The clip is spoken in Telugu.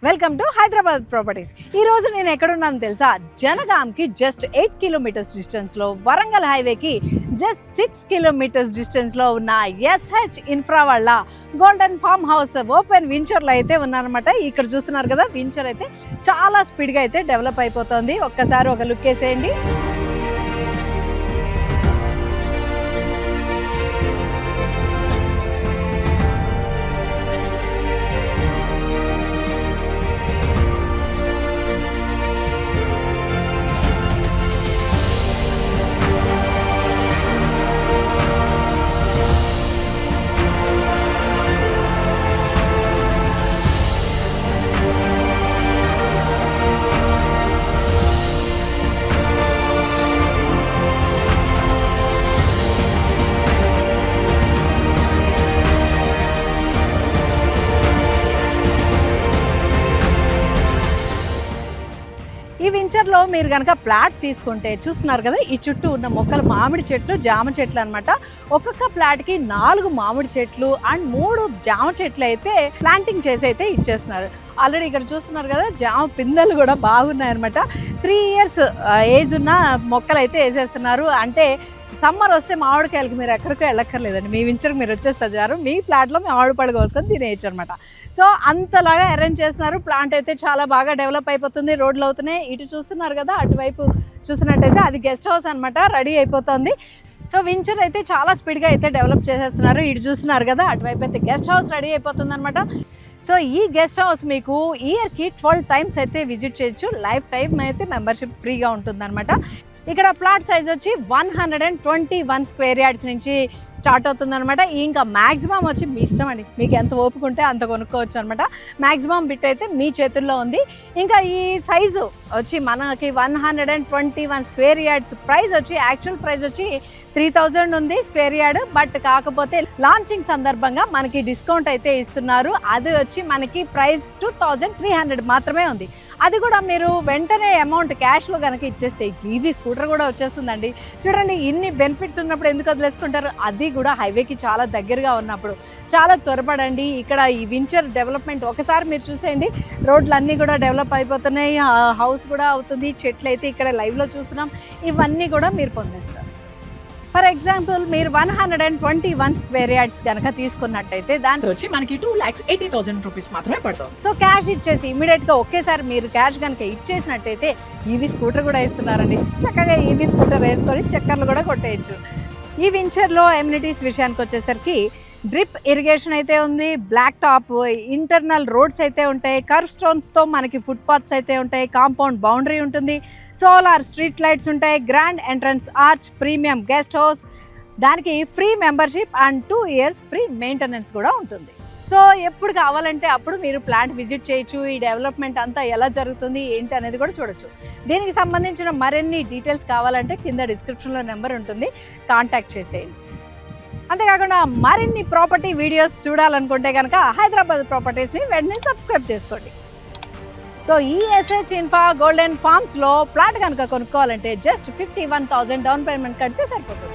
Welcome to Hyderabad properties. ఈ రోజు నేను ఎక్కడున్నాను తెలుసా? జనగాంకి జస్ట్ 8 కిలోమీటర్స్ డిస్టెన్స్లో, వరంగల్ హైవేకి జస్ట్ 6 కిలోమీటర్స్ డిస్టెన్స్లో ఉన్న SH ఇన్ఫ్రా వాళ్ళ గోల్డెన్ ఫార్మ్ హౌస్ ఓపెన్ వెంచర్లో అయితే ఉన్నారనమాట. ఇక్కడ చూస్తున్నారు కదా, వెంచర్ అయితే చాలా స్పీడ్గా అయితే డెవలప్ అయిపోతుంది. ఒక్కసారి ఒక లుక్ వేసేయండి. ఈ వెంచర్లో మీరు కనుక ప్లాట్ తీసుకుంటే చూస్తున్నారు కదా, ఈ చుట్టూ ఉన్న మొక్కలు మామిడి చెట్లు, జామ చెట్లు అనమాట. ఒక్కొక్క ప్లాట్కి 4 మామిడి చెట్లు అండ్ 3 జామ చెట్లు అయితే ప్లాంటింగ్ చేసి అయితే ఇచ్చేస్తున్నారు. ఆల్రెడీ ఇక్కడ చూస్తున్నారు కదా, జామ పిందెలు కూడా బాగున్నాయి అనమాట. 3 ఇయర్స్ ఏజ్ ఉన్న మొక్కలు అయితే వేసేస్తున్నారు. అంటే సమ్మర్ వస్తే మామిడికాయలకు మీరు ఎక్కడికో వెళ్ళక్కర్లేదండి, మీ వెంచర్కి మీరు వచ్చేస్తారు చారు, మీ ప్లాట్లో మీ మామిడి పళ్ళు కోసుకొని తినేయచ్చు అనమాట. సో అంతలాగా అరేంజ్ చేస్తున్నారు. ప్లాంట్ అయితే చాలా బాగా డెవలప్ అయిపోతుంది. రోడ్లు అవుతున్నాయి. ఇటు చూస్తున్నారు కదా, అటువైపు చూస్తున్నట్టయితే అది గెస్ట్ హౌస్ అనమాట, రెడీ అయిపోతుంది. సో వెంచర్ అయితే చాలా స్పీడ్గా అయితే డెవలప్ చేసేస్తున్నారు. ఇటు చూస్తున్నారు కదా, అటువైపు అయితే గెస్ట్ హౌస్ రెడీ అయిపోతుంది అనమాట. సో ఈ గెస్ట్ హౌస్ మీకు ఇయర్కి 12 టైమ్స్ అయితే విజిట్ చేయొచ్చు. లైఫ్ టైం అయితే మెంబర్షిప్ ఫ్రీగా ఉంటుందన్నమాట. ఇక్కడ ప్లాట్ సైజ్ వచ్చి 121 స్క్వేర్ యార్డ్స్ నుంచి స్టార్ట్ అవుతుందన్నమాట. ఇంకా మ్యాక్సిమం వచ్చి మీ ఇష్టం అండి, మీకు ఎంత ఓపిక ఉంటే అంత కొనుక్కోవచ్చు అనమాట. మ్యాక్సిమం బిట్ అయితే మీ చేతుల్లో ఉంది. ఇంకా ఈ సైజు వచ్చి మనకి 121 స్క్వేర్ యార్డ్స్ ప్రైస్ వచ్చి, యాక్చువల్ ప్రైస్ వచ్చి 3000 ఉంది స్క్వేర్ యార్డ్. బట్ కాకపోతే లాంచింగ్ సందర్భంగా మనకి డిస్కౌంట్ అయితే ఇస్తున్నారు. అది వచ్చి మనకి ప్రైస్ 2300 మాత్రమే ఉంది. అది కూడా మీరు వెంటనే అమౌంట్ క్యాష్లో కనుక ఇచ్చేస్తే ఈవీ స్కూటర్ కూడా వచ్చేస్తుందండి. చూడండి, ఇన్ని బెనిఫిట్స్ ఉన్నప్పుడు ఎందుకు వదిలేసుకుంటారు? అది కూడా హైవేకి చాలా దగ్గరగా ఉన్నప్పుడు. చాలా త్వరపడండి. ఇక్కడ ఈ వెంచర్ డెవలప్మెంట్ ఒకసారి మీరు చూసేయండి. రోడ్లు అన్నీ కూడా డెవలప్ అయిపోతున్నాయి, హౌస్ కూడా అవుతుంది, చెట్లు అయితే ఇక్కడ లైవ్లో చూస్తున్నాం. ఇవన్నీ కూడా మీరు పొందేస్తారు. ఫర్ ఎగ్జాంపుల్ మీరు 121 స్క్వేర్ యార్డ్స్ కనుక తీసుకున్నట్టయితే దాని వచ్చి మనకి 2,80,000 రూపీస్ మాత్రమే పడుతుంది. సో క్యాష్ ఇచ్చేసి ఇమీడియట్గా ఒకేసారి మీరు క్యాష్ కనుక ఇచ్చేసినట్టయితే ఈవీ స్కూటర్ కూడా ఇస్తున్నారండి. చక్కగా ఈవీ స్కూటర్ వేసుకొని చక్కర్లు కూడా కొట్టేయచ్చు. ఈ వెంచర్లో ఎమ్యూనిటీస్ విషయానికి వచ్చేసరికి డ్రిప్ ఇరిగేషన్ అయితే ఉంది, బ్లాక్ టాప్ ఇంటర్నల్ రోడ్స్ అయితే ఉంటాయి, కర్వ్ స్టోన్స్తో మనకి ఫుట్పాత్స్ అయితే ఉంటాయి, కాంపౌండ్ బౌండరీ ఉంటుంది, సోలార్ స్ట్రీట్ లైట్స్ ఉంటాయి, grand entrance arch, premium guest house, దానికి free membership and 2 years free maintenance కూడా ఉంటుంది. సో ఎప్పుడు కావాలంటే అప్పుడు మీరు ప్లాంట్ విజిట్ చేయొచ్చు. ఈ డెవలప్మెంట్ అంతా ఎలా జరుగుతుంది ఏంటి అనేది కూడా చూడొచ్చు. దీనికి సంబంధించిన మరిన్ని డీటెయిల్స్ కావాలంటే కింద డిస్క్రిప్షన్లో నెంబర్ ఉంటుంది, కాంటాక్ట్ చేసేయండి. అంతేకాకుండా మరిన్ని ప్రాపర్టీ వీడియోస్ చూడాలనుకుంటే కనుక హైదరాబాద్ ప్రాపర్టీస్ని వెంటనే సబ్స్క్రైబ్ చేసుకోండి. సో ఈ SH ఇన్ఫ్రా గోల్డెన్ ఫార్మ్స్లో ప్లాట్ కనుక కొనుక్కోవాలంటే జస్ట్ 51,000 డౌన్ పేమెంట్ కడితే సరిపోతుంది.